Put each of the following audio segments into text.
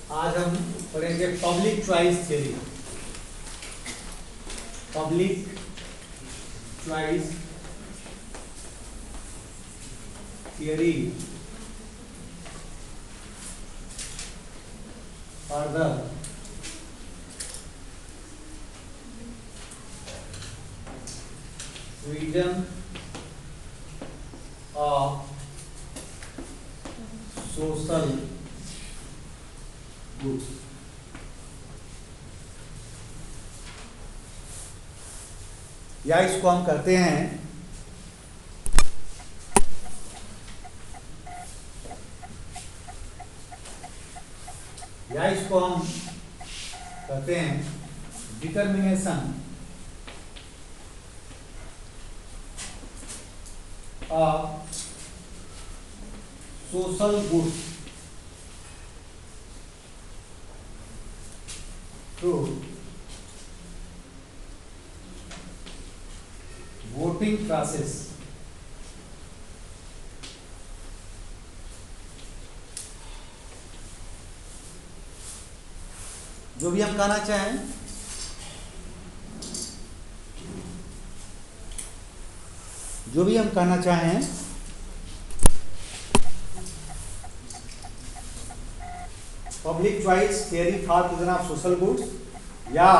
आज हम पढ़ेंगे public choice theory. Public choice theory और the freedom of social goods। या इसको हम कहते हैं determination of social goods through voting process. जो भी हम कहना चाहें, public choice theory for provision of social goods, या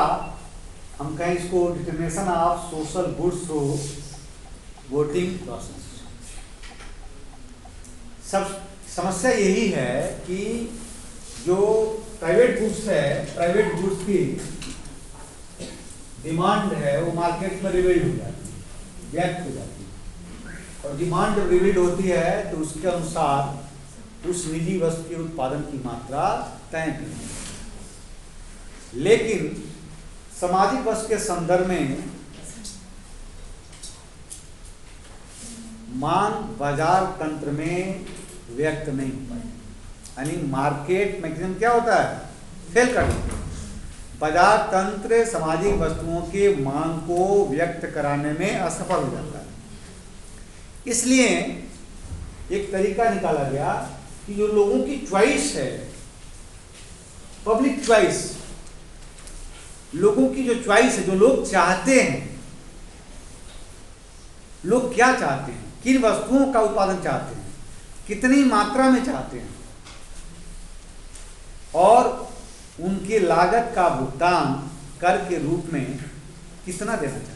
हम कहें इसको determination of social goods through voting process. सब समस्या यही है कि जो प्राइवेट गुड्स की डिमांड है वो मार्केट में रिवील्ड हो जाती है, व्यक्त हो जाती है, और डिमांड जब रिवील्ड होती है तो उसके अनुसार उस निजी वस्तु के उत्पादन की मात्रा तय करती है। लेकिन सामाजिक वस्तु के संदर्भ में मांग बाजार तंत्र में व्यक्त नहीं हो पाई, यानी मार्केट मैकेनिज्म क्या होता है, फेल कर देता है। बाजार तंत्र सामाजिक वस्तुओं के मांग को व्यक्त कराने में असफल हो जाता है। इसलिए एक तरीका निकाला गया कि जो लोगों की चॉइस है, पब्लिक चॉइस, लोगों की जो चॉइस है, जो लोग चाहते हैं, लोग क्या चाहते हैं, किन वस्तुओं का उत्पादन चाहते हैं, कितनी मात्रा में चाहते हैं, और उनकी लागत का भुगतान कर के रूप में कितना देना चाहते हैं।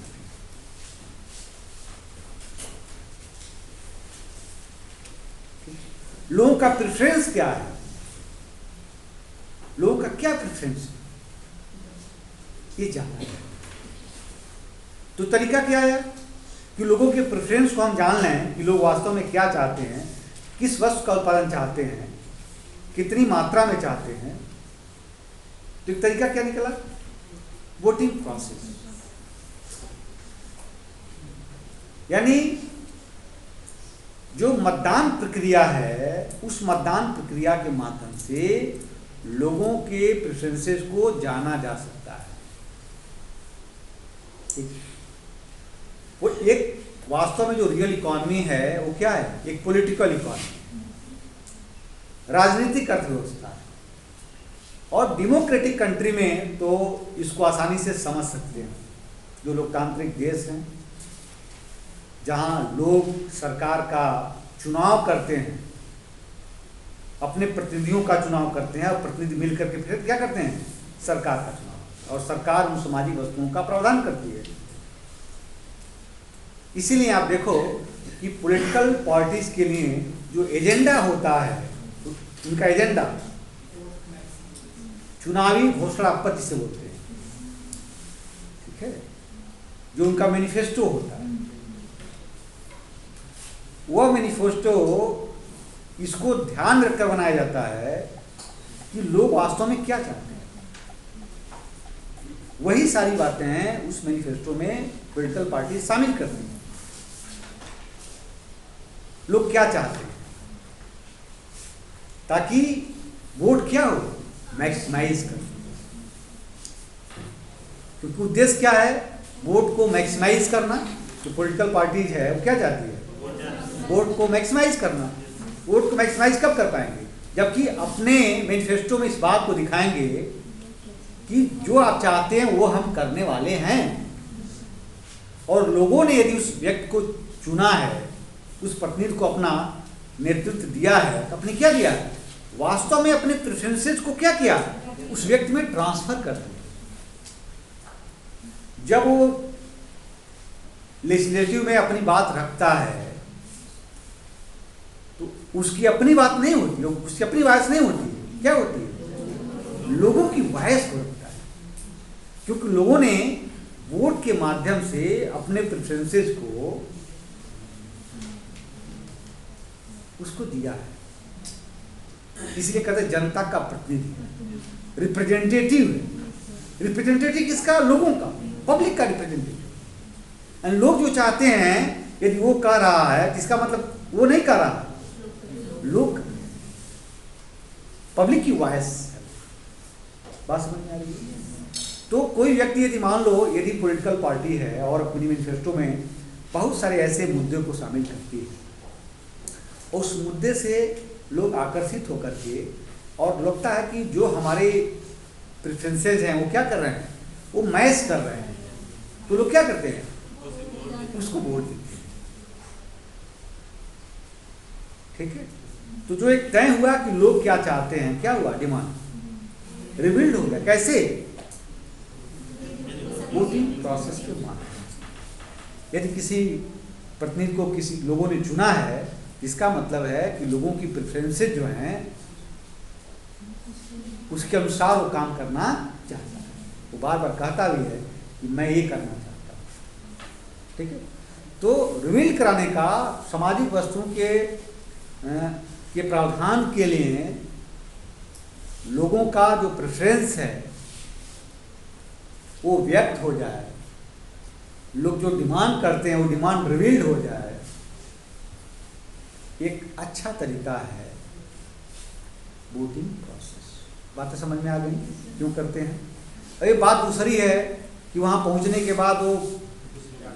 लोगों का प्रेफरेंस क्या है, लोगों का क्या प्रेफरेंस है, ये जानना है। तो तरीका क्या है कि लोगों के प्रेफरेंस को हम जान लें कि लोग वास्तव में क्या चाहते हैं, किस वस्तु का उत्पादन चाहते हैं, कितनी मात्रा में चाहते हैं। तो एक तरीका क्या निकला, वोटिंग प्रोसेस। यानी जो मतदान प्रक्रिया है, उस मतदान प्रक्रिया के माध्यम से लोगों के प्रेफरेंसेस को जाना जा सकता है। वो एक वास्तव में जो रियल इकोनॉमी है वो क्या है, एक पॉलिटिकल इकोनॉमी, राजनीतिक अर्थव्यवस्था है। और डेमोक्रेटिक कंट्री में तो इसको आसानी से समझ सकते हैं। जो लोकतांत्रिक देश हैं, जहां लोग सरकार का चुनाव करते हैं, अपने प्रतिनिधियों का चुनाव करते हैं, और प्रतिनिधि मिलकर के फिर क्या करते हैं, सरकार का चुनाव, और सरकार उन सामाजिक वस्तुओं का प्रावधान करती है। इसीलिए आप देखो कि पॉलिटिकल पार्टीज के लिए जो एजेंडा होता है, उनका एजेंडा चुनावी घोषणा पत्र जिसे बोलते हैं, ठीक है, जो उनका मैनिफेस्टो होता है, वह मैनिफेस्टो इसको ध्यान रखकर बनाया जाता है कि लोग वास्तव में क्या चाहते हैं। वही सारी बातें उस मैनिफेस्टो में पॉलिटिकल पार्टी शामिल करती हैं। लोग क्या चाहते हैं, ताकि वोट क्या हो, मैक्सिमाइज कर। क्योंकि उद्देश्य क्या है, वोट को मैक्सिमाइज करना। जो पॉलिटिकल पार्टीज है वो क्या चाहती है, वोट को मैक्सिमाइज करना। वोट को मैक्सिमाइज कब कर पाएंगे, जबकि अपने मैनिफेस्टो में इस बात को दिखाएंगे कि जो आप चाहते हैं वो हम करने वाले हैं। और लोगों ने यदि उस व्यक्ति को चुना है, उस प्रतिनिधि को अपना नेतृत्व दिया है, तो अपने क्या दिया, वास्तव में अपने प्रेफरेंसेस को क्या किया, उस व्यक्ति में ट्रांसफर कर दिया। जब वो लेजिस्लेटिव में अपनी बात रखता है तो उसकी अपनी बात नहीं होती, उसकी अपनी वॉइस नहीं होती, क्या होती है, लोगों की वॉइस को रखता है। क्योंकि लोगों ने वोट के माध्यम से अपने प्रेफरेंसेस को उसको दिया है। इसलिए कहते हैं जनता का प्रतिनिधि, रिप्रेजेंटेटिव है। रिप्रेजेंटेटिव किसका, लोगों का, पब्लिक का रिप्रेजेंटेटिव। और लोग जो चाहते हैं यदि वो कह रहा है, जिसका मतलब वो नहीं कह रहा, लोग पब्लिक की वॉइस। बात समझ में आ रही है? तो कोई व्यक्ति यदि मान लो यदि पॉलिटिकल पार्टी है और अपनी मैनिफेस्टो में बहुत सारे ऐसे मुद्दों को शामिल करती है, उस मुद्दे से लोग आकर्षित होकर के, और लगता है कि जो हमारे प्रेफरेंसेस हैं वो क्या कर रहे हैं, वो मैच कर रहे हैं, तो लोग क्या करते हैं, उसको वोट देते हैं। ठीक है, तो जो एक तय हुआ कि लोग क्या चाहते हैं, क्या हुआ, डिमांड रिवील्ड हो गया। कैसे, वोटिंग प्रोसेस के माध्यम से। यदि किसी प्रतिनिधि को किसी लोगों ने चुना है, इसका मतलब है कि लोगों की प्रेफरेंसेस जो हैं उसके अनुसार वो काम करना चाहता है। वो बार बार कहता भी है कि मैं ये करना चाहता हूँ। ठीक है, तो रिवील कराने का सामाजिक वस्तुओं के प्रावधान के लिए लोगों का जो प्रेफरेंस है वो व्यक्त हो जाए, लोग जो डिमांड करते हैं वो डिमांड रिवील्ड हो जाए, एक अच्छा तरीका है वोटिंग प्रोसेस। बातें समझ में आ गई क्यों करते हैं। अरे बात दूसरी है कि वहां पहुंचने के बाद वो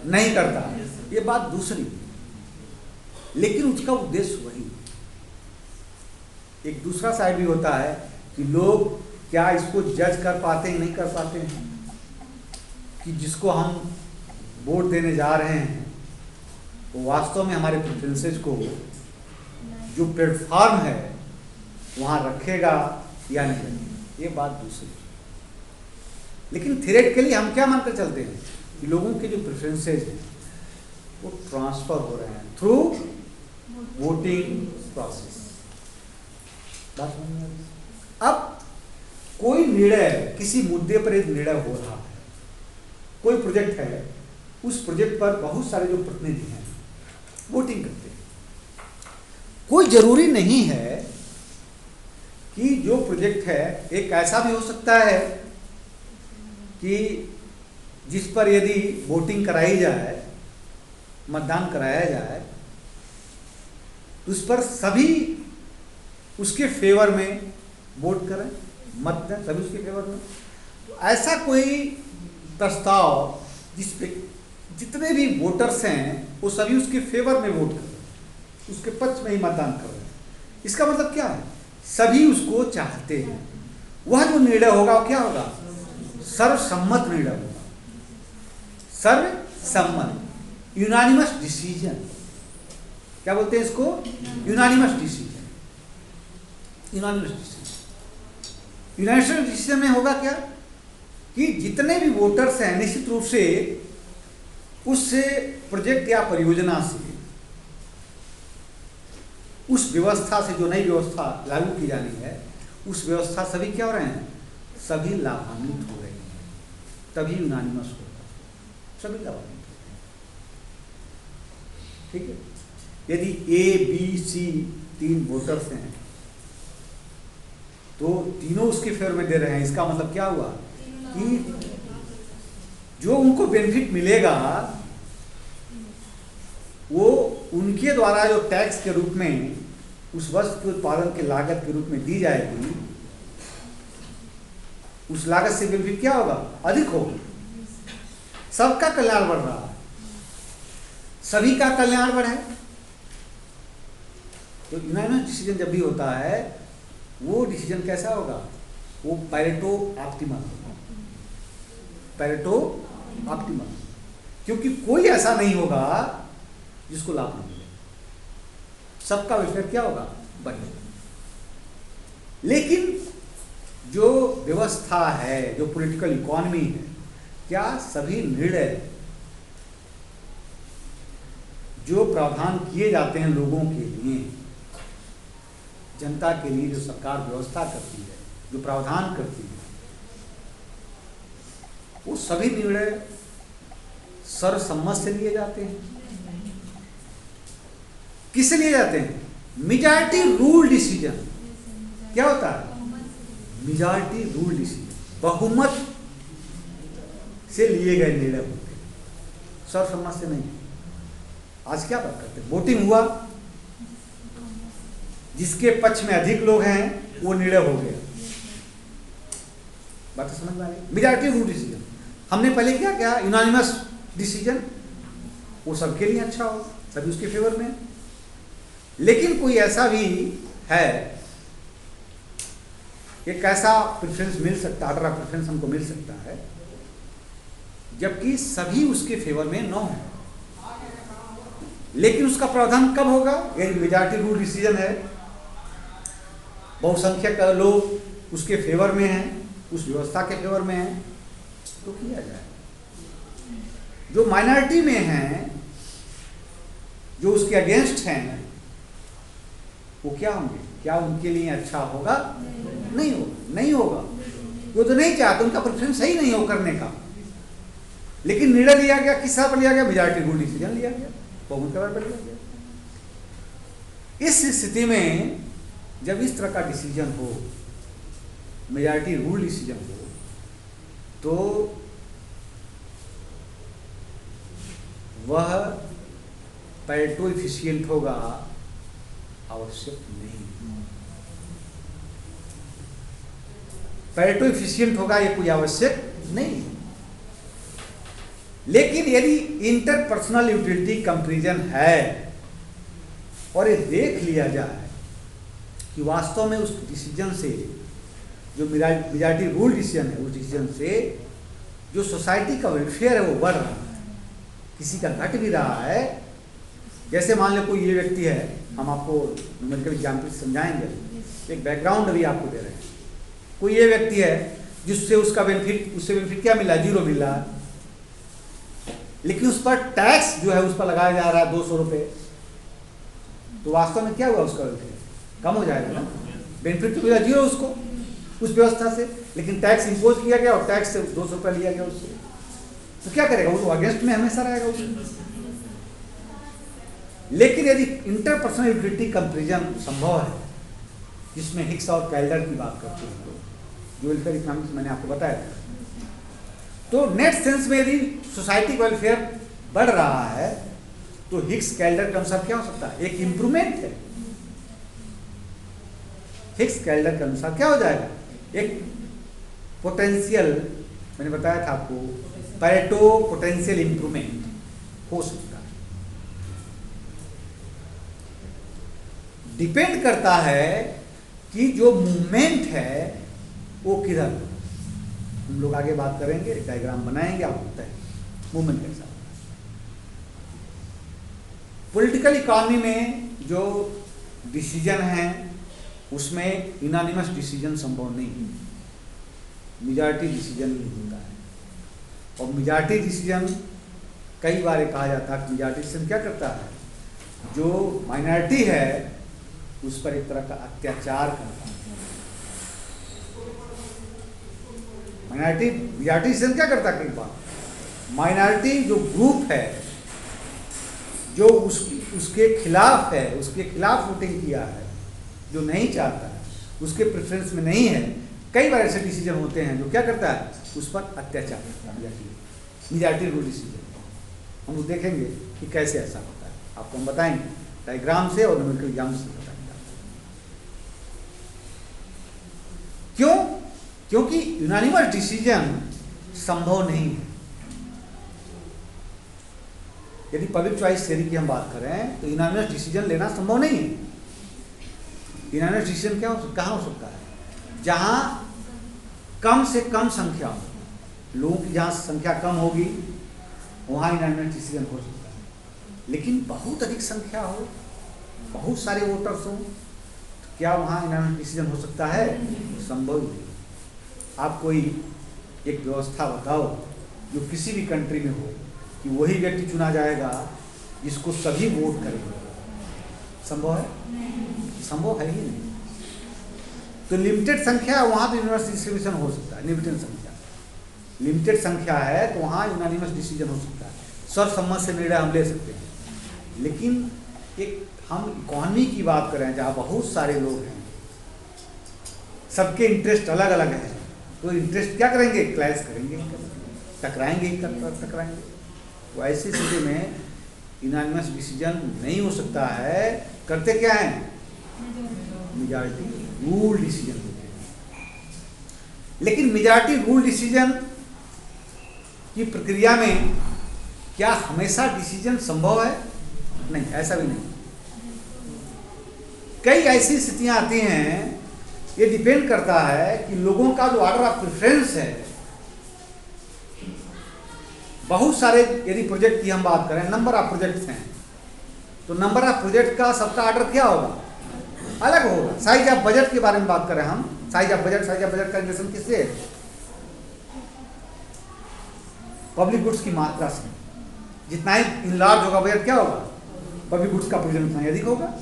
नहीं करता, ये बात दूसरी, लेकिन उसका उद्देश्य वही। एक दूसरा साइड भी होता है कि लोग क्या इसको जज कर पाते हैं, नहीं कर पाते हैं कि जिसको हम वोट देने जा रहे हैं वो वास्तव में हमारे प्रेफरेंसेस को जो प्लेटफॉर्म है वहाँ रखेगा या नहीं रखेगा, ये बात दूसरी। लेकिन थ्योरेटिकली हम क्या मानकर चलते हैं कि लोगों के जो प्रेफरेंसेस हैं वो ट्रांसफर हो रहे हैं थ्रू वोटिंग प्रोसेस। बात समझ में आ रही है? अब कोई निर्णय, किसी मुद्दे पर एक निर्णय हो रहा है, कोई प्रोजेक्ट है, उस प्रोजेक्ट पर बहुत सारे जो प्रतिनिधि हैं वोटिंग करते हैं। कोई जरूरी नहीं है कि जो प्रोजेक्ट है, एक ऐसा भी हो सकता है कि जिस पर यदि वोटिंग कराई जाए, मतदान कराया जाए, उस पर सभी उसके फेवर में वोट करें, मत दें सभी उसके फेवर में। तो ऐसा कोई प्रस्ताव जिस पे जितने भी वोटर्स हैं वो सभी उसके फेवर में वोट कर रहे हैं, उसके पक्ष में ही मतदान कर रहे हैं, इसका मतलब क्या है, सभी उसको चाहते हैं। वह जो निर्णय होगा वो क्या होगा, सर्वसम्मत निर्णय होगा, सर्वसम्मत, यूनानिमस डिसीजन। क्या बोलते हैं इसको, unanimous decision. Unanimous decision, unanimous decision में होगा क्या कि जितने भी वोटर्स हैं निश्चित रूप से उस प्रोजेक्ट या परियोजना से, उस व्यवस्था से, जो नई व्यवस्था लागू की जानी है, उस व्यवस्था सभी क्या हो रहे हैं, सभी लाभान्वित हो रहे हैं, तभी यूनानिमस होगा, सभी लाभान्वित हो रहे हैं। ठीक है, यदि ए बी सी 3 वोटर्स हैं तो तीनों उसके फेवर में दे रहे हैं, इसका मतलब क्या हुआ कि जो उनको बेनिफिट मिलेगा वो उनके द्वारा जो टैक्स के रूप में उस वस्तु के उत्पादन के लागत के रूप में दी जाएगी, उस लागत से बेनिफिट क्या होगा, अधिक होगा। सबका कल्याण बढ़ रहा है, सभी का कल्याण बढ़े। तो यूनानिमस डिसीजन जब भी होता है वो डिसीजन कैसा होगा? वो पैरेटो ऑप्टिमल होगा, पैरेटो ऑप्टिमल, क्योंकि कोई ऐसा नहीं होगा जिसको लाभ न मिले, सबका वेलफेयर क्या होगा? बढ़ेगा। लेकिन जो व्यवस्था है, जो पॉलिटिकल इकोनॉमी है, क्या सभी निर्णय जो प्रावधान किए जाते हैं लोगों के लिए, जनता के लिए, जो सरकार व्यवस्था करती है, जो प्रावधान करती है, वो सभी निर्णय सर्वसम्मत से लिए जाते हैं? किससे लिए जाते हैं? Majority rule decision. क्या होता है? मेजॉरिटी रूल डिसीजन, बहुमत से लिए गए निर्णय होते हैं, सर्वसम्मत से नहीं। आज क्या बात करते हैं? वोटिंग हुआ, जिसके पक्ष में अधिक लोग हैं वो निर्णय हो गया। बात तो समझ में आ रही? Majority rule decision. हमने पहले क्या किया? यूनानिमस डिसीजन, वो सबके लिए अच्छा हो, सभी उसके फेवर में। लेकिन कोई ऐसा भी है, एक ऐसा प्रेफरेंस मिल सकता, ऑर्डर ऑफ प्रेफरेंस हमको मिल सकता है, जबकि सभी उसके फेवर में न हो, लेकिन उसका प्रावधान कब होगा? यदि मेजॉरिटी रूल डिसीजन है, बहुसंख्यक लोग उसके फेवर में हैं, उस व्यवस्था के फेवर में हैं, तो किया जाए। जो माइनॉरिटी में हैं, जो उसके अगेंस्ट हैं, वो क्या होंगे? क्या उनके लिए अच्छा होगा? नहीं होगा, नहीं होगा। वो तो नहीं चाहते, उनका प्रेफरेंस सही नहीं हो करने का, लेकिन निर्णय लिया गया, किस पर लिया गया? मेजॉरिटी रूल डिसीजन लिया गया, बहुमत के पर लिया गया। इस स्थिति में जब इस तरह का डिसीजन हो, मेजॉरिटी रूल डिसीजन हो, तो वह पैरेटो एफिशिएंट होगा? आवश्यक नहीं। पैरेटो एफिशिएंट होगा ये कोई आवश्यक नहीं। लेकिन यदि इंटरपर्सनल यूटिलिटी कंपैरिजन है और ये देख लिया जाए कि वास्तव में उस डिसीजन से, जो मेजॉरिटी रूल डिसीजन है, उस डिसीजन से जो सोसाइटी का वेलफेयर है वो बढ़ रहा है, किसी का घट भी रहा है। जैसे मान लो कोई ये व्यक्ति है, हम आपको न्यूमेरिकल एग्जाम्पल समझाएंगे, एक बैकग्राउंड अभी आपको दे रहे हैं। कोई ये व्यक्ति है जिससे उसका बेनिफिट, उससे बेनिफिट क्या मिला? 0 मिल रहा है, लेकिन उस पर टैक्स जो है उस पर लगाया जा रहा है 200 रुपये, तो वास्तव में क्या हुआ? उसका वेलफेयर कम हो जाएगा ना, बेनिफिट तो मिला 0 उसको उस व्यवस्था से, लेकिन टैक्स इंपोज किया गया और टैक्स से 200 रुपये लिया गया उससे, तो क्या करेगा? वो अगेंस्ट में हमेशा रहेगा उसको। लेकिन यदि इंटरपर्सनल यूटिलिटी कंपैरिजन संभव है, जिसमें हिक्स और कैल्डर की बात करते हैं, जो वेलफेयर इकोनॉमिक्स मैंने आपको बताया था, तो नेट सेंस में यदि सोसाइटी का वेलफेयर बढ़ रहा है, तो हिक्स कैल्डर के अनुसार क्या हो सकता है? एक इंप्रूवमेंट है। हिक्स कैल्डर के अनुसार क्या हो जाएगा? एक पोटेंशियल, मैंने बताया था आपको, पैरेटो पोटेंशियल इंप्रूवमेंट हो सकता है। डिपेंड करता है कि जो मूवमेंट है वो किधर, हम लोग आगे बात करेंगे, डायग्राम बनाएंगे, आपको पता है मूवमेंट कैसा। पॉलिटिकल इकोनॉमी में जो डिसीजन है उसमें यूनानिमस डिसीजन संभव नहीं है, मेजॉरिटी डिसीजन ही होता है। और मेजॉरिटी डिसीजन कई बार कहा जाता है कि मेजॉरिटी डिसीजन क्या करता है? जो माइनॉरिटी है उस पर एक तरह का अत्याचार करता है। मेजॉरिटी डिसीजन क्या करता है? कई बार माइनॉरिटी जो ग्रुप है, जो उसके खिलाफ है, उसके खिलाफ वोटिंग किया है, जो नहीं चाहता है, उसके प्रेफरेंस में नहीं है, कई बार ऐसे डिसीजन होते हैं जो क्या करता है? उस पर अत्याचार करता है। मेजॉरिटी रूल डिसीजन हम लोग देखेंगे कि कैसे ऐसा होता है, आपको हम बताएंगे डायग्राम से और न्यूमेरिकल एग्जाम्पल से बताएंगे। क्यों? क्योंकि यूनानिमस डिसीजन संभव नहीं है। यदि पब्लिक चॉइस थ्योरी की हम बात करें तो यूनानिमस डिसीजन लेना संभव नहीं है। यूनानिमस डिसीजन कहाँ हो सकता है? जहाँ कम से कम संख्या हो, लोगों की जहाँ संख्या कम होगी वहाँ यूनानिमस डिसीजन हो सकता है। लेकिन बहुत अधिक संख्या हो, बहुत सारे वोटर्स हो, तो क्या वहाँ यूनानिमस डिसीजन हो सकता है? संभव ही नहीं। आप कोई एक व्यवस्था बताओ जो किसी भी कंट्री में हो कि वही व्यक्ति चुना जाएगा जिसको सभी वोट करेंगे। संभव है? संभव है ही नहीं। तो लिमिटेड संख्या वहाँ तो यूनानिमस डिस्ट्रीब्यूशन हो सकता है। लिमिटेड संख्या है तो वहाँ यूनानिमस डिसीजन हो सकता है, सर्वसम्मत से निर्णय हम ले सकते हैं। लेकिन एक हम इकोनॉमी की बात करें जहाँ बहुत सारे लोग हैं, सबके इंटरेस्ट अलग अलग हैं, तो इंटरेस्ट क्या करेंगे? क्लैश करेंगे, टकराएंगे। तो ऐसी स्थिति में यूनानिमस डिसीजन नहीं हो सकता है। करते क्या हैं? मेजॉरिटी रूल डिसीजन होते हैं। लेकिन मेजॉरिटी रूल डिसीजन की प्रक्रिया में क्या हमेशा डिसीजन संभव है? नहीं, ऐसा भी नहीं। कई ऐसी स्थितियां आती हैं, ये डिपेंड करता है कि लोगों का जो ऑर्डर ऑफ प्रेफरेंस है। बहुत सारे यदि प्रोजेक्ट की हम बात करें, नंबर ऑफ प्रोजेक्ट्स हैं, तो नंबर ऑफ प्रोजेक्ट का सबका ऑर्डर क्या होगा? अलग होगा। साइज ऑफ बजट के बारे में बात करें हम, साइज ऑफ बजट का रिलेशन किससे? पब्लिक गुड्स की मात्रा से। जितना ही इनलार्ज होगा बजट, क्या होगा? पब्लिक गुड्स का प्रोविजन उतना ही अधिक होगा।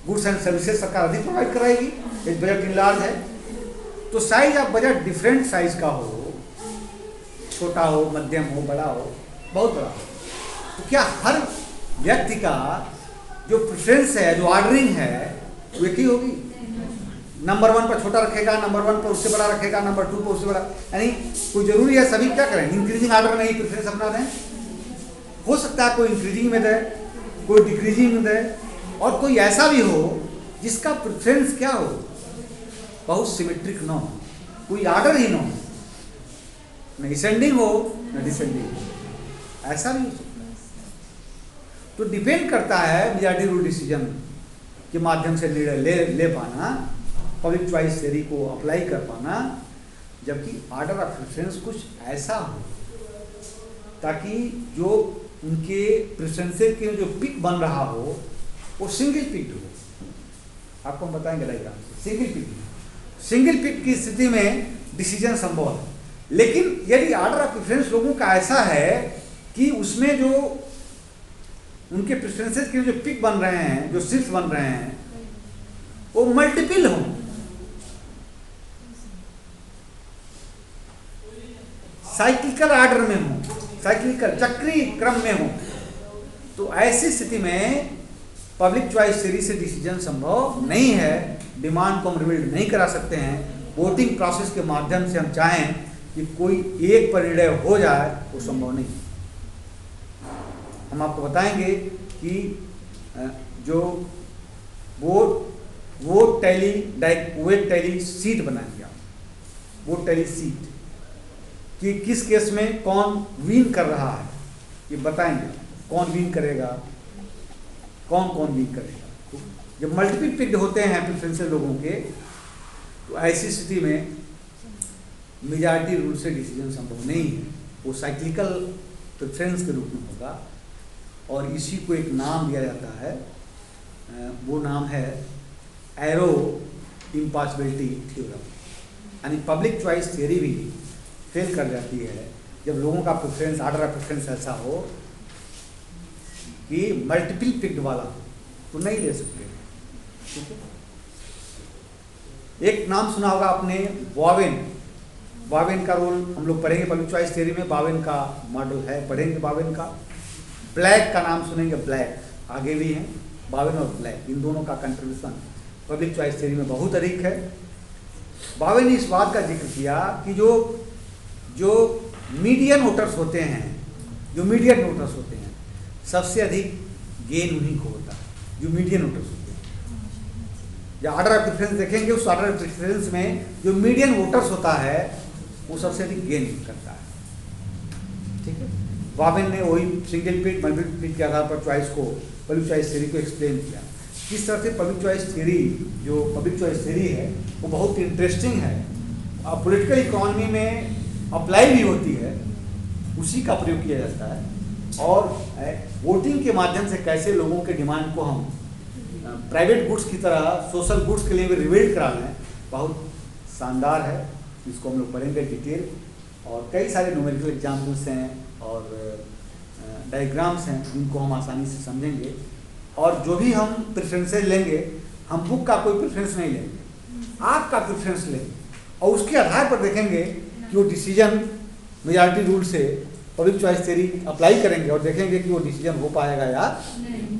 गुड्स एंड सर्विसेज सरकार अधिक प्रोवाइड कराएगी, एक बजट इनलार्ज है। तो size of budget different size का हो, छोटा हो, मध्यम हो, बड़ा हो, बहुत बड़ा हो, तो क्या हर व्यक्ति का जो प्रेफरेंस है, जो ऑर्डरिंग है, वो एक ही होगी? नंबर 1 पर छोटा रखेगा, नंबर 1 पर उससे बड़ा रखेगा, नंबर 2 पर उससे बड़ा, यानी कोई जरूरी है सभी क्या करें? इंक्रीजिंग ऑर्डर में ही प्रेफरेंस अपना दें। हो सकता है कोई इंक्रीजिंग में दे, कोई डिक्रीजिंग में दे, और कोई ऐसा भी हो जिसका प्रेफरेंस क्या हो? बहुत सिमेट्रिक न हो, कोई ऑर्डर ही न हो, न असेंडिंग हो न डिसेंडिंग हो, ऐसा भी हो सकता है। तो डिपेंड करता है मेजॉरिटी रूल डिसीजन के माध्यम से निर्णय ले पाना, पब्लिक चॉइस थ्योरी को अप्लाई कर पाना, जबकि ऑर्डर ऑफ प्रेफरेंस कुछ ऐसा हो ताकि जो उनके प्रेफरेंसेस के जो पिक बन रहा हो वो सिंगल पिक हो। आपको हम बताएंगे डायग्राम से। सिंगल पिक की स्थिति में डिसीजन संभव है। लेकिन यदि ऑर्डर ऑफ प्रेफरेंस लोगों का ऐसा है कि उसमें जो उनके प्रेफरेंसेस के जो पिक बन रहे हैं, जो सीट्स बन रहे हैं, वो मल्टीपल हो, साइक्लिकल ऑर्डर में हो, साइक्लिकल चक्रीय क्रम में हो, तो ऐसी स्थिति में पब्लिक चॉइस थ्योरी से डिसीजन संभव नहीं है। डिमांड को हम रिबिल्ड नहीं करा सकते हैं। वोटिंग प्रोसेस के माध्यम से हम चाहें कि कोई एक पर निर्णय हो जाए, वो संभव नहीं। हम आपको बताएंगे कि जो वोट टैली सीट बनाएंगे आप, वोट टैली सीट कि किस केस में कौन विन कर रहा है, ये बताएंगे। कौन विन करेगा, कौन विन करेगा। तो जब मल्टीपल पिक्ड होते हैं प्रेफरेंसेस लोगों के, तो ऐसी स्थिति में मेजॉरिटी रूल से डिसीजन संभव नहीं है। वो साइक्लिकल प्रेफरेंस के रूप में होगा, और इसी को एक नाम दिया जाता है, वो नाम है एरो इम्पॉसिबिलिटी थ्योरम। यानी पब्लिक चॉइस थ्योरी भी फेल कर जाती है जब लोगों का प्रेफरेंस, ऑर्डर ऑफ प्रेफरेंस ऐसा हो कि मल्टीपल पिक्ड वाला तो नहीं ले सकते। ठीक है। एक नाम सुना होगा आपने, बावेन का रोल हम लोग पढ़ेंगे पब्लिक चॉइस थ्योरी में। बावेन का मॉडल है, पढ़ेंगे बावेन का। ब्लैक का नाम सुनेंगे, ब्लैक आगे भी हैं। बावेन और ब्लैक, इन दोनों का कंट्रीब्यूशन पब्लिक चॉइस थ्योरी में बहुत अधिक है। बावेन ने इस बात का जिक्र किया कि जो मीडियन वोटर्स होते हैं, सबसे अधिक गेन उन्हीं को होता है, जो मीडियन वोटर्स होते हैं। जब ऑर्डर ऑफ प्रेफरेंस देखेंगे, उस ऑर्डर ऑफ प्रेफरेंस में जो मीडियन वोटर्स होता है वो सबसे अधिक गेन करता है। ठीक है। बावेन ने वही सिंगल पिक, मल्टीपल पिक के आधार पर चॉइस को, पब्लिक चॉइस थ्योरी को एक्सप्लेन किया किस तरह से पब्लिक चॉइस थ्योरी, जो पब्लिक चॉइस थ्योरी है वो बहुत इंटरेस्टिंग है, पॉलिटिकल इकोनॉमी में अप्लाई भी होती है, उसी का प्रयोग किया जाता है। और वोटिंग के माध्यम से कैसे लोगों के डिमांड को हम प्राइवेट गुड्स की तरह सोशल गुड्स के लिए भी रिवेट करा लें, बहुत शानदार है। इसको हम लोग पढ़ेंगे डिटेल, और कई सारे न्यूमेरिकल एग्जाम्पल्स हैं और डायग्राम्स हैं जिनको हम आसानी से समझेंगे। और जो भी हम प्रेफरेंसेज लेंगे, हम बुक का कोई प्रेफरेंस नहीं लेंगे, आपका प्रेफरेंस लेंगे और उसके आधार पर देखेंगे कि वो डिसीजन मेजॉरिटी रूल से पब्लिक चॉइस थ्योरी अप्लाई करेंगे और देखेंगे कि वो डिसीजन हो पाएगा या नहीं।